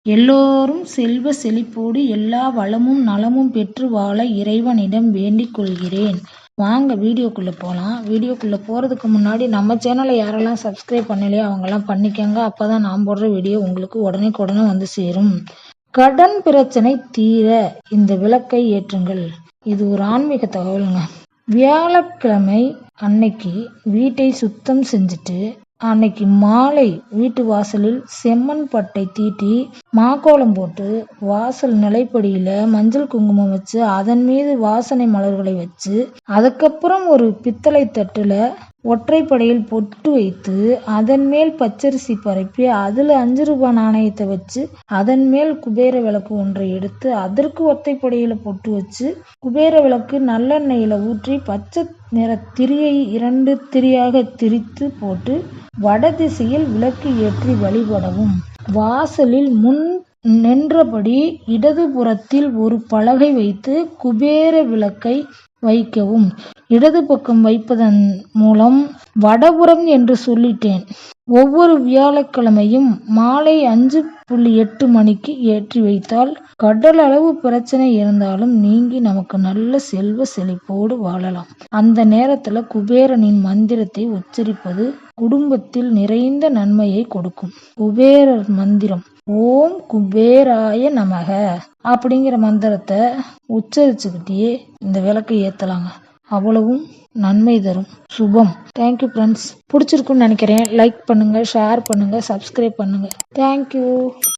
எல்லோரும் செல்வ செழிப்போடு எல்லா வளமும் நலமும் பெற்று வாழ இறைவனிடம் வேண்டிக் கொள்கிறேன். வாங்க வீடியோக்குள்ள போகலாம். வீடியோக்குள்ள போறதுக்கு முன்னாடி நம்ம சேனலை யாரெல்லாம் சப்ஸ்கிரைப் பண்ணலையோ அவங்கெல்லாம் பண்ணிக்கோங்க. அப்பதான் நான் போடுற வீடியோ உங்களுக்கு உடனே வந்து சேரும். கடன் பிரச்சனை தீர இந்த விளக்கை ஏற்றுங்கள். இது ஒரு ஆன்மீக தகவலுங்க. வியாழக்கிழமை அன்னைக்கு வீட்டை சுத்தம் செஞ்சுட்டு அன்னைக்கு மாலை வீட்டு வாசலில் செம்மண் பட்டை தீட்டி மாக்கோலம் போட்டு வாசல் நிலைப்படியில மஞ்சள் குங்குமம் வச்சு அதன் மீது வாசனை மலர்களை வச்சு அதுக்கப்புறம் ஒரு பித்தளை தட்டுல ஒற்றைப்படையில் பொட்டு வைத்து அதன் மேல் பச்சரிசி பரப்பி அதுல 5 ரூபாய் நாணயத்தை வச்சு அதன் மேல் குபேர விளக்கு ஒன்றை எடுத்து அதற்கு ஒத்தைப்படையில பொட்டு வச்சு குபேர விளக்கு நல்லெண்ணெயில ஊற்றி பச்சை நிற திரியை 2 திரியாக திரித்து போட்டு வடதிசையில் விளக்கு ஏற்றி வழிபடவும். வாசலில் முன் நின்றபடி இடதுபுறத்தில் ஒரு பலகை வைத்து குபேர விளக்கை வைக்கவும். இடது பக்கம் வைப்பதன் மூலம் வடபுறம் என்று சொல்லிட்டேன். ஒவ்வொரு வியாழக்கிழமையும் மாலை 5:08 மணிக்கு ஏற்றி வைத்தால் கடல் அளவு பிரச்சனை இருந்தாலும் நீங்கி நமக்கு நல்ல செல்வ செழிப்போடு வாழலாம். அந்த நேரத்துல குபேரனின் மந்திரத்தை உச்சரிப்பது குடும்பத்தில் நிறைந்த நன்மையை கொடுக்கும். குபேரர் மந்திரம் ஓம் குபேராய நமக அப்படிங்கிற மந்திரத்தை உச்சரிச்சுக்கிட்டே இந்த விளக்கை ஏத்தலாங்க. அவ்வளவும் நன்மை தரும். சுபம். Thank you friends. பிடிச்சிருக்குன்னு நினைக்கிறேன். லைக் பண்ணுங்க, ஷேர் பண்ணுங்க, சப்ஸ்கிரைப் பண்ணுங்க. தேங்க்யூ.